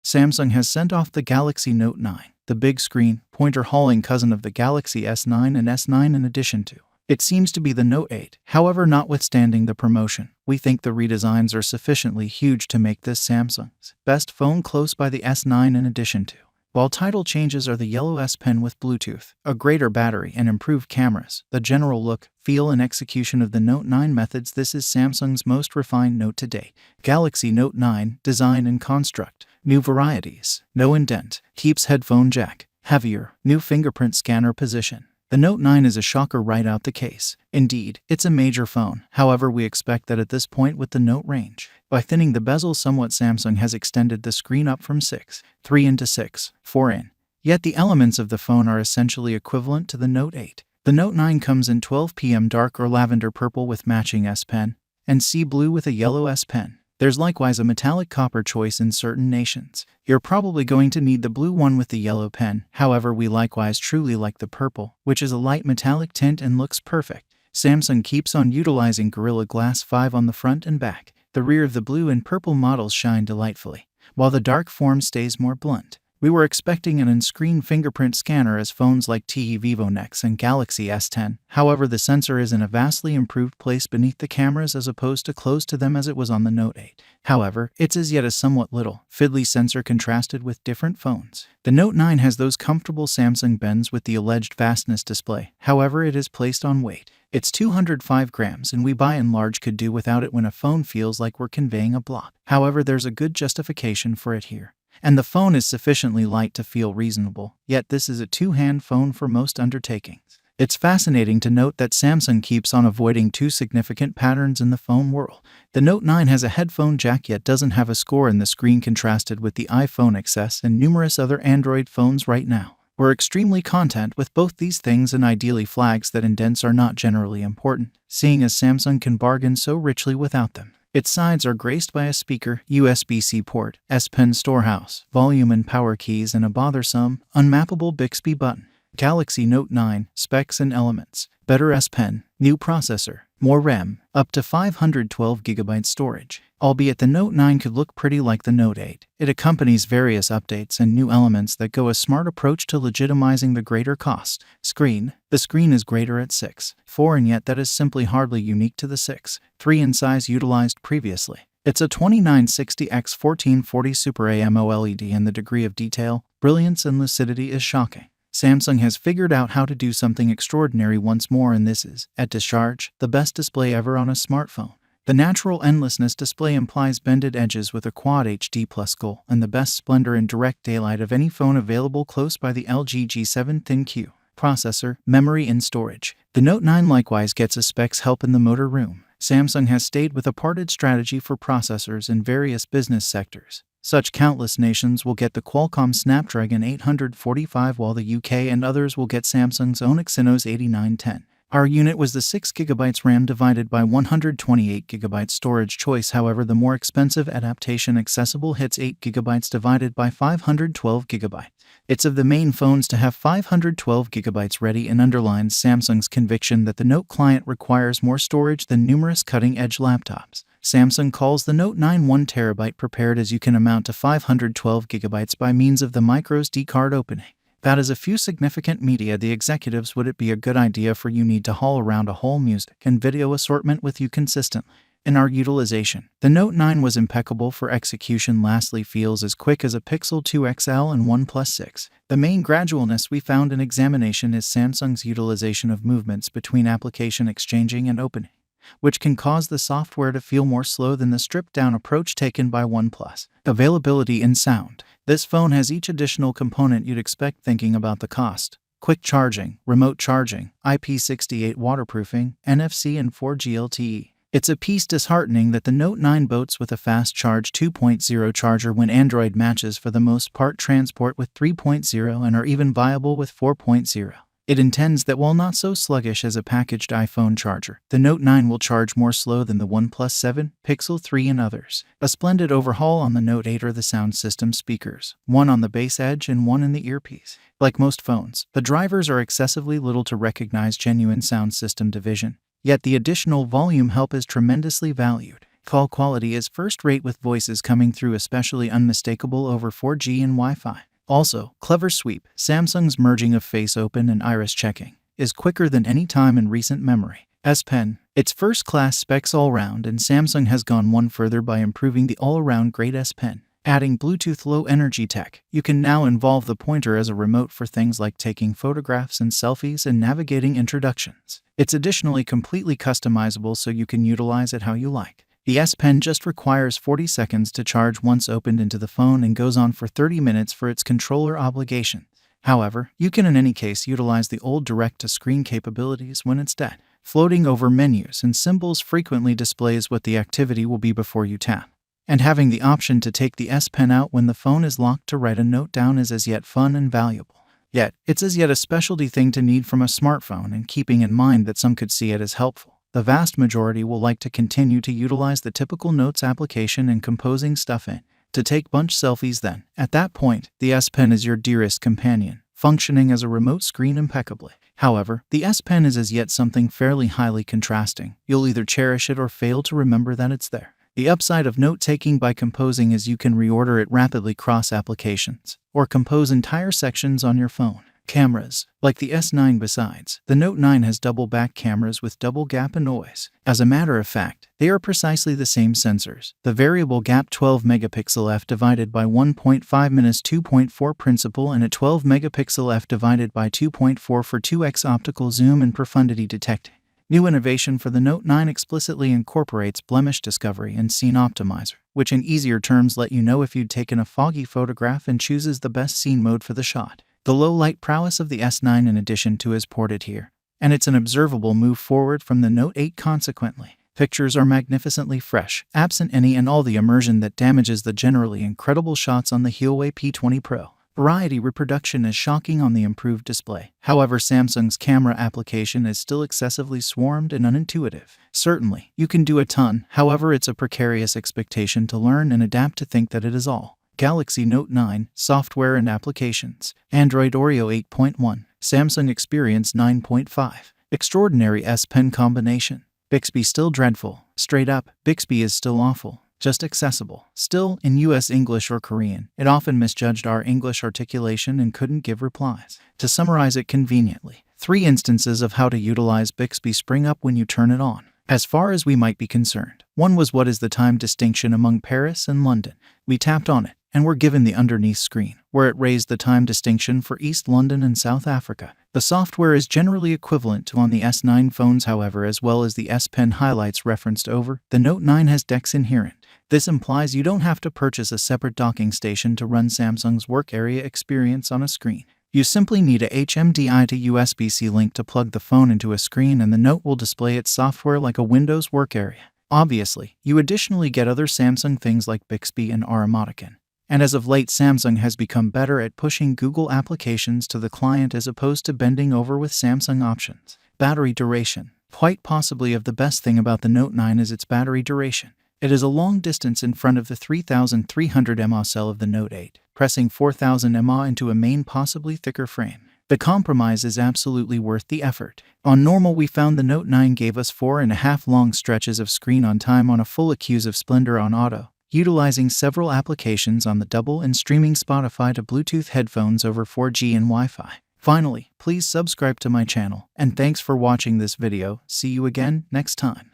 Samsung has sent off the Galaxy Note 9, the big screen, pointer-hauling cousin of the Galaxy S9 and S9 in addition to. It seems to be the Note 8. However, notwithstanding the promotion, we think the redesigns are sufficiently huge to make this Samsung's best phone close by the S9 in addition to. While title changes are the yellow S Pen with Bluetooth, a greater battery and improved cameras, the general look, feel and execution of the Note 9 methods, this is Samsung's most refined Note to date. Galaxy Note 9, design and construct. New varieties. No indent. Keeps headphone jack. Heavier. New fingerprint scanner position. The Note 9 is a shocker right out the case. Indeed, it's a major phone. However, we expect that at this point with the Note range. By thinning the bezel somewhat, Samsung has extended the screen up from 6.3 in to 6.4 in. Yet the elements of the phone are essentially equivalent to the Note 8. The Note 9 comes in 12 PM dark or lavender purple with matching S Pen, and sea blue with a yellow S Pen. There's likewise a metallic copper choice in certain nations. You're probably going to need the blue one with the yellow pen. However, we likewise truly like the purple, which is a light metallic tint and looks perfect. Samsung keeps on utilizing Gorilla Glass 5 on the front and back. The rear of the blue and purple models shine delightfully, while the dark form stays more blunt. We were expecting an in-screen fingerprint scanner as phones like TE Vivo Nex and Galaxy S10. However, the sensor is in a vastly improved place beneath the cameras as opposed to close to them as it was on the Note 8. However, it's as yet a somewhat little, fiddly sensor contrasted with different phones. The Note 9 has those comfortable Samsung bends with the alleged vastness display. However, it is placed on weight. It's 205 grams and we by and large could do without it when a phone feels like we're conveying a block. However, there's a good justification for it here. And the phone is sufficiently light to feel reasonable, yet this is a two-hand phone for most undertakings. It's fascinating to note that Samsung keeps on avoiding two significant patterns in the phone world. The Note 9 has a headphone jack yet doesn't have a score in the screen contrasted with the iPhone XS and numerous other Android phones right now. We're extremely content with both these things and ideally flags that indents are not generally important, seeing as Samsung can bargain so richly without them. Its sides are graced by a speaker, USB-C port, S Pen storehouse, volume and power keys, and a bothersome, unmappable Bixby button. Galaxy Note 9, specs and elements. Better S Pen, new processor, more RAM, up to 512GB storage. Albeit the Note 9 could look pretty like the Note 8, it accompanies various updates and new elements that go a smart approach to legitimizing the greater cost. Screen. The screen is greater at 6.4 and yet that is simply hardly unique to the 6.3 in size utilized previously. It's a 2960x1440 Super AMOLED and the degree of detail, brilliance and lucidity is shocking. Samsung has figured out how to do something extraordinary once more, and this is, at discharge, the best display ever on a smartphone. The natural endlessness display implies bended edges with a Quad HD Plus goal and the best splendor in direct daylight of any phone available close by the LG G7 ThinQ. Processor, memory and storage. The Note 9 likewise gets a specs help in the motor room. Samsung has stayed with a parted strategy for processors in various business sectors. Such countless nations will get the Qualcomm Snapdragon 845 while the UK and others will get Samsung's own Exynos 8910. Our unit was the 6GB RAM divided by 128GB storage choice. However, the more expensive adaptation accessible hits 8GB divided by 512GB. It's of the main phones to have 512GB ready and underlines Samsung's conviction that the Note client requires more storage than numerous cutting-edge laptops. Samsung calls the Note 9 1TB prepared as you can amount to 512GB by means of the microSD card opening. That is a few significant media the executives would it be a good idea for you need to haul around a whole music and video assortment with you consistently. In our utilization, the Note 9 was impeccable for execution. Lastly, feels as quick as a Pixel 2 XL and OnePlus 6. The main gradualness we found in examination is Samsung's utilization of movements between application exchanging and opening, which can cause the software to feel more slow than the stripped-down approach taken by OnePlus. Availability and sound. This phone has each additional component you'd expect thinking about the cost. Quick charging, remote charging, IP68 waterproofing, NFC and 4G LTE. It's a piece disheartening that the Note 9 boats with a fast charge 2.0 charger when Android matches for the most part transport with 3.0 and are even viable with 4.0. It intends that while not so sluggish as a packaged iPhone charger, the Note 9 will charge more slow than the OnePlus 7, Pixel 3 and others. A splendid overhaul on the Note 8 are the sound system speakers, one on the bass edge and one in the earpiece. Like most phones, the drivers are excessively little to recognize genuine sound system division, yet the additional volume help is tremendously valued. Call quality is first-rate with voices coming through especially unmistakable over 4G and Wi-Fi. Also, clever sweep, Samsung's merging of face open and iris checking, is quicker than any time in recent memory. S Pen, it's first-class specs all-round, and Samsung has gone one further by improving the all-around great S Pen. Adding Bluetooth low-energy tech, you can now involve the pointer as a remote for things like taking photographs and selfies and navigating introductions. It's additionally completely customizable, so you can utilize it how you like. The S Pen just requires 40 seconds to charge once opened into the phone and goes on for 30 minutes for its controller obligations. However, you can in any case utilize the old direct-to-screen capabilities when it's dead. Floating over menus and symbols frequently displays what the activity will be before you tap. And having the option to take the S Pen out when the phone is locked to write a note down is as yet fun and valuable. Yet, it's as yet a specialty thing to need from a smartphone, and keeping in mind that some could see it as helpful. The vast majority will like to continue to utilize the typical Notes application and composing stuff in to take bunch selfies then. At that point, the S Pen is your dearest companion, functioning as a remote screen impeccably. However, the S Pen is as yet something fairly highly contrasting. You'll either cherish it or fail to remember that it's there. The upside of note-taking by composing is you can reorder it rapidly across applications, or compose entire sections on your phone. Cameras, like the S9 besides, the Note 9 has double back cameras with double gap and noise. As a matter of fact, they are precisely the same sensors. The variable gap 12 megapixel f divided by 1.5 minus 2.4 principal and a 12 megapixel f divided by 2.4 for 2x optical zoom and profundity detecting. New innovation for the Note 9 explicitly incorporates blemish discovery and scene optimizer, which in easier terms let you know if you'd taken a foggy photograph and chooses the best scene mode for the shot. The low light prowess of the S9 in addition to is ported here, and it's an observable move forward from the Note 8 consequently. Pictures are magnificently fresh, absent any and all the immersion that damages the generally incredible shots on the Huawei P20 Pro. Variety reproduction is shocking on the improved display. However, Samsung's camera application is still excessively swarmed and unintuitive. Certainly, you can do a ton, however it's a precarious expectation to learn and adapt to think that it is all. Galaxy Note 9, Software and Applications, Android Oreo 8.1, Samsung Experience 9.5, Extraordinary S Pen combination. Bixby still dreadful. Straight up, Bixby is still awful. Just accessible. Still, in US English or Korean, it often misjudged our English articulation and couldn't give replies. To summarize it conveniently, 3 instances of how to utilize Bixby spring up when you turn it on. As far as we might be concerned, one was what is the time distinction among Paris and London. We tapped on it, and were given the underneath screen, where it raised the time distinction for East London and South Africa. The software is generally equivalent to on the S9 phones, however, as well as the S Pen highlights referenced over, the Note 9 has DeX inherent. This implies you don't have to purchase a separate docking station to run Samsung's work area experience on a screen. You simply need a HMDI to USB-C link to plug the phone into a screen, and the Note will display its software like a Windows work area. Obviously, you additionally get other Samsung things like Bixby and Aromaticon. And as of late, Samsung has become better at pushing Google applications to the client as opposed to bending over with Samsung options. Battery duration. Quite possibly of the best thing about the Note 9 is its battery duration. It is a long distance in front of the 3300 mAh cell of the Note 8, pressing 4000 mAh into a main possibly thicker frame. The compromise is absolutely worth the effort. On normal, we found the Note 9 gave us 4.5 long stretches of screen on time on a full accuse of splendor on auto, utilizing several applications on the double and streaming Spotify to Bluetooth headphones over 4G and Wi-Fi. Finally, please subscribe to my channel, and thanks for watching this video. See you again next time.